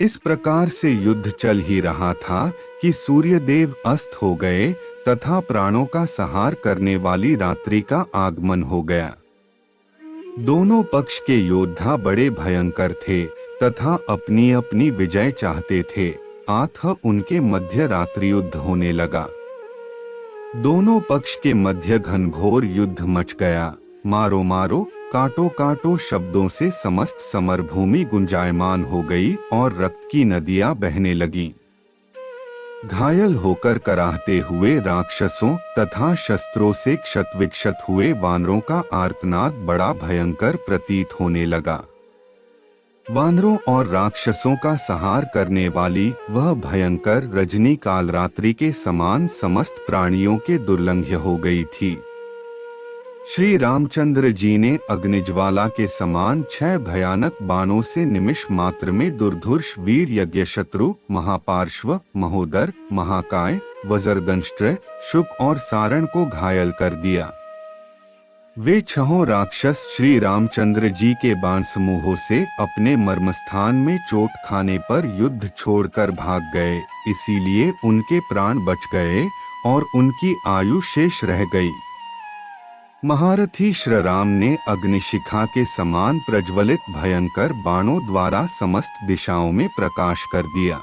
इस प्रकार से युद्ध चल ही रहा था कि सूर्यदेव अस्त हो गए तथा प्राणों का संहार करने वाली रात्रि का आगमन हो गया। दोनों पक्ष के योद्धा बड़े भयंकर थे तथा अपनी अपनी विजय चाहते थे। अतः उनके मध्य रात्रि युद्ध होने लगा। दोनों पक्ष के मध्य घनघोर युद्ध मच गया। मारो मारो, काटो काटो शब्दों से समस्त समरभूमि गुंजायमान हो गई और रक्त की नदियां बहने लगीं। घायल होकर कराहते हुए राक्षसों तथा शस्त्रों से क्षत विक्षत हुए वानरों का आर्तनाद बड़ा भयंकर प्रतीत होने लगा। वानरों और राक्षसों का संहार करने वाली वह भयंकर रजनी काल रात्रि के समान समस्त प्राणियों के दुर्लंघ्य हो गई थी। श्री रामचंद्र जी ने अग्निज्वाला के समान 6 भयानक बाणों से निमिष मात्र में दुर्धुर्ष वीर यज्ञशत्रु, महापार्श्व, महोदर, महाकाय, वज्रदंष्ट्र, शुक और सारण को घायल कर दिया। वे 6 राक्षस श्री रामचंद्र जी के बाण समूहों से अपने मर्मस्थान में चोट खाने पर युद्ध छोड़कर भाग गए, इसीलिए उनके प्राण बच गए और उनकी आयु शेष रह गई। महारथी श्री राम ने अग्निशिखा के समान प्रज्वलित भयंकर बाणों द्वारा समस्त दिशाओं में प्रकाश कर दिया।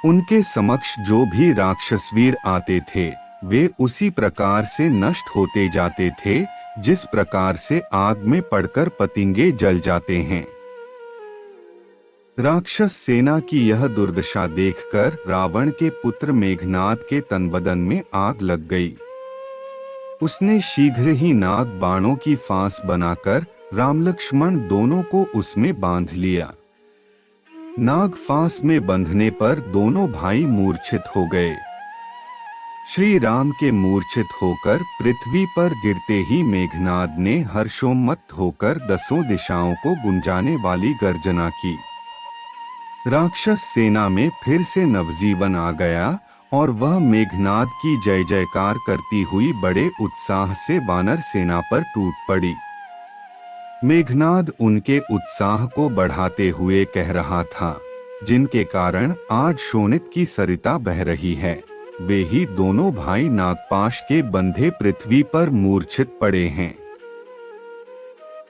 उनके समक्ष जो भी राक्षसवीर आते थे वे उसी प्रकार से नष्ट होते जाते थे जिस प्रकार से आग में पड़कर पतंगे जल जाते हैं। राक्षस सेना की यह दुर्दशा देखकर रावण के पुत्र मेघनाद के तनबदन में आग लग गई। उसने शीघ्र ही नाग बाणों की फांस बनाकर राम लक्ष्मण दोनों को उसमें बांध लिया। नाग फांस में बंधने पर दोनों भाई मूर्छित हो गए। श्री राम के मूर्छित होकर पृथ्वी पर गिरते ही मेघनाद ने हर्षोन्मत्त होकर 10 दिशाओं को गुंजाने वाली गर्जना की। राक्षस सेना में फिर से नवजीवन आ गया और वह मेघनाद की जय जयकार करती हुई बड़े उत्साह से वानर सेना पर टूट पड़ी। मेघनाद उनके उत्साह को बढ़ाते हुए कह रहा था, जिनके कारण आज शोणित की सरिता बह रही है, वे ही दोनों भाई नागपाश के बंधे पृथ्वी पर मूर्छित पड़े हैं।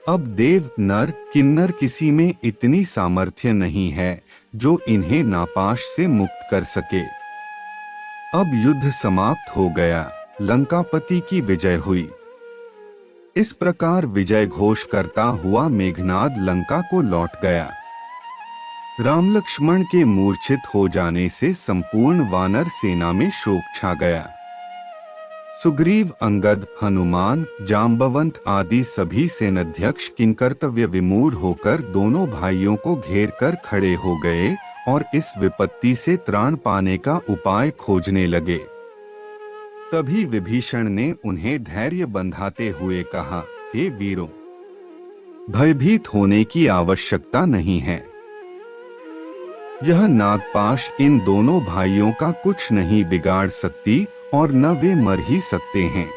अब देव, नर, किन्नर किसी में इतनी सामर्थ्य नहीं है जो इन्हें नापाश से मुक्त कर सके। अब युद्ध समाप्त हो गया, लंकापति की विजय हुई। इस प्रकार विजय घोष करता हुआ मेघनाद लंका को लौट गया। राम लक्ष्मण के मूर्छित हो जाने से संपूर्ण वानर सेना में शोक छा गया। सुग्रीव, अंगद, हनुमान, जाम्बवंत आदि सभी सेनाध्यक्ष किंकर्तव्य विमूढ़ होकर दोनों भाइयों को घेर कर खड़े हो गए और इस विपत्ति से त्राण पाने का उपाय खोजने लगे। तभी विभीषण ने उन्हें धैर्य बंधाते हुए कहा, हे वीरों, भयभीत होने की आवश्यकता नहीं है। यह नागपाश इन दोनों भाइयों का कुछ नहीं बिगाड़ सकती और न वे मर ही सकते हैं।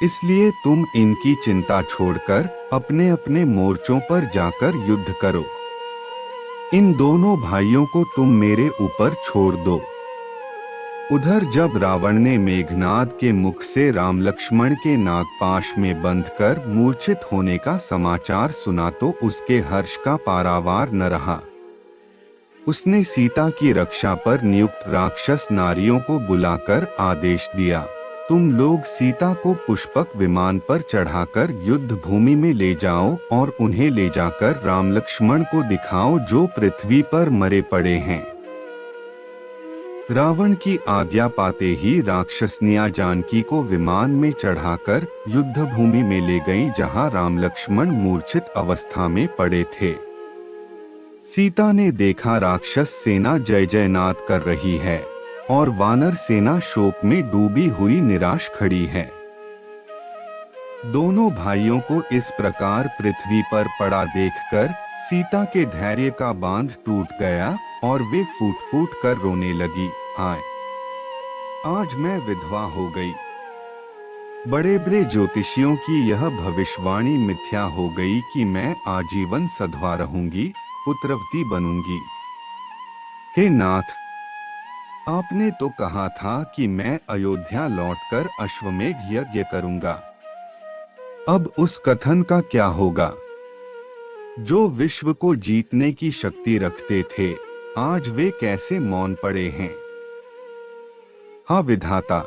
इसलिए तुम इनकी चिंता छोड़कर अपने अपने मोर्चों पर जाकर युद्ध करो। इन दोनों भाइयों को तुम मेरे ऊपर छोड़ दो। उधर जब रावण ने मेघनाद के मुख से राम लक्ष्मण के नागपाश में बंधकर मूर्छित होने का समाचार सुना तो उसके हर्ष का पारावार न रहा। उसने सीता की रक्षा पर नियुक्त राक्षस नारियों को बुलाकर आदेश दिया, तुम लोग सीता को पुष्पक विमान पर चढ़ाकर युद्ध भूमि में ले जाओ और उन्हें ले जाकर राम लक्ष्मण को दिखाओ जो पृथ्वी पर मरे पड़े हैं। रावण की आज्ञा पाते ही राक्षसनियां जानकी को विमान में चढ़ाकर युद्ध भूमि में ले गईं, जहां राम लक्ष्मण मूर्छित अवस्था में पड़े थे। सीता ने देखा राक्षस सेना जय जयनाद कर रही है और वानर सेना शोक में डूबी हुई निराश खड़ी है। दोनों भाइयों को इस प्रकार पृथ्वी पर पड़ा देखकर सीता के धैर्य का बांध टूट गया और वे फूट फूट कर रोने लगी, हाय, आज मैं विधवा हो गई। बड़े बड़े ज्योतिषियों की यह भविष्यवाणी मिथ्या हो गई कि मैं आजीवन सधवा रहूंगी। पुत्रवती बनूंगी। हे नाथ, आपने तो कहा था कि मैं अयोध्या लौटकर अश्वमेध यज्ञ करूंगा। अब उस कथन का क्या होगा? जो विश्व को जीतने की शक्ति रखते थे, आज वे कैसे मौन पड़े हैं? हाँ विधाता,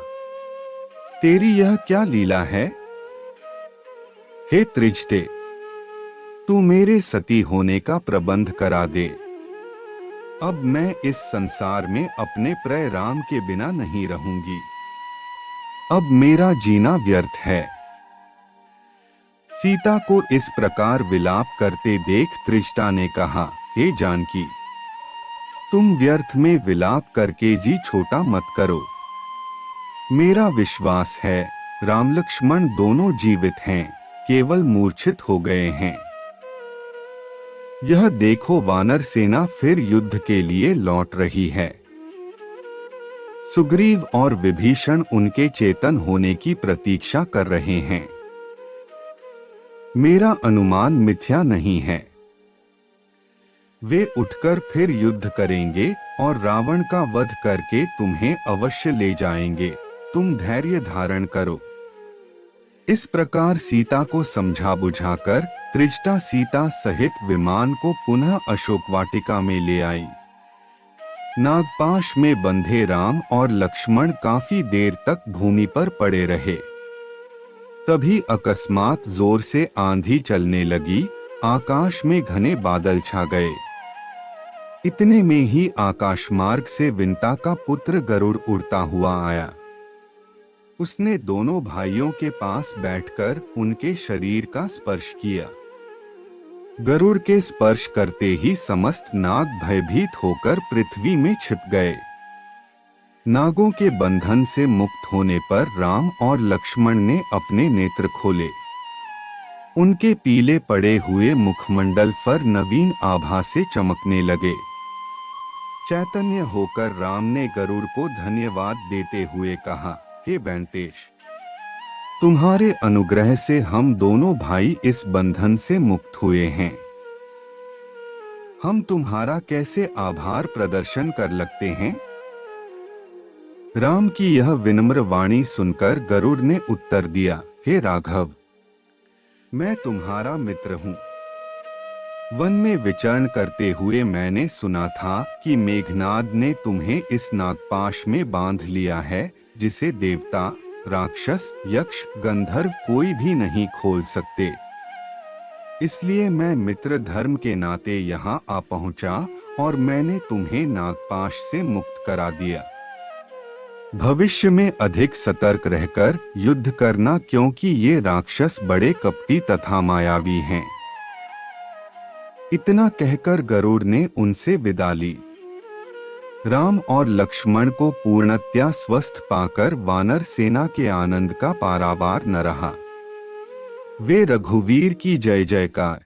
तेरी यह क्या लीला है? हे त्रिजटे, तू मेरे सती होने का प्रबंध करा दे। अब मैं इस संसार में अपने प्रिय राम के बिना नहीं रहूंगी। अब मेरा जीना व्यर्थ है। सीता को इस प्रकार विलाप करते देख त्रिजटा ने कहा, हे जानकी, तुम व्यर्थ में विलाप करके जी छोटा मत करो। मेरा विश्वास है राम लक्ष्मण दोनों जीवित हैं, केवल मूर्छित हो गए हैं। यह देखो, वानर सेना फिर युद्ध के लिए लौट रही है। सुग्रीव और विभीषण उनके चेतन होने की प्रतीक्षा कर रहे हैं। मेरा अनुमान मिथ्या नहीं है। वे उठकर फिर युद्ध करेंगे और रावण का वध करके तुम्हें अवश्य ले जाएंगे। तुम धैर्य धारण करो। इस प्रकार सीता को समझा बुझाकर त्रिजटा सीता सहित विमान को पुनः अशोक वाटिका में ले आई। नागपाश में बंधे राम और लक्ष्मण काफी देर तक भूमि पर पड़े रहे। तभी अकस्मात जोर से आंधी चलने लगी, आकाश में घने बादल छा गए। इतने में ही आकाश मार्ग से विंता का पुत्र गरुड़ उड़ता हुआ आया। उसने दोनों भाइयों के पास बैठकर उनके शरीर का स्पर्श किया। गरुड़ के स्पर्श करते ही समस्त नाग भयभीत होकर पृथ्वी में छिप गए। नागों के बंधन से मुक्त होने पर राम और लक्ष्मण ने अपने नेत्र खोले। उनके पीले पड़े हुए मुखमंडल पर नवीन आभा से चमकने लगे। चैतन्य होकर राम ने गरुड़ को धन्यवाद देते हुए कहा, हे वेंकटेश, तुम्हारे अनुग्रह से हम दोनों भाई इस बंधन से मुक्त हुए हैं। हम तुम्हारा कैसे आभार प्रदर्शन कर लगते हैं? राम की यह विनम्र वाणी सुनकर गरुड़ ने उत्तर दिया, हे राघव, मैं तुम्हारा मित्र हूँ। वन में विचरण करते हुए मैंने सुना था कि मेघनाद ने तुम्हें इस नागपाश में बांध लिया है, जिसे देवता, राक्षस, यक्ष, गंधर्व कोई भी नहीं खोल सकते। इसलिए मैं मित्र धर्म के नाते यहाँ आ पहुँचा और मैंने तुम्हें नागपाश से मुक्त करा दिया। भविष्य में अधिक सतर्क रहकर युद्ध करना, क्योंकि ये राक्षस बड़े कपटी तथा मायावी हैं। इतना कहकर गरुड़ ने उनसे विदा ली। राम और लक्ष्मण को पूर्णतया स्वस्थ पाकर वानर सेना के आनंद का पारावार न रहा। वे रघुवीर की जय जयकार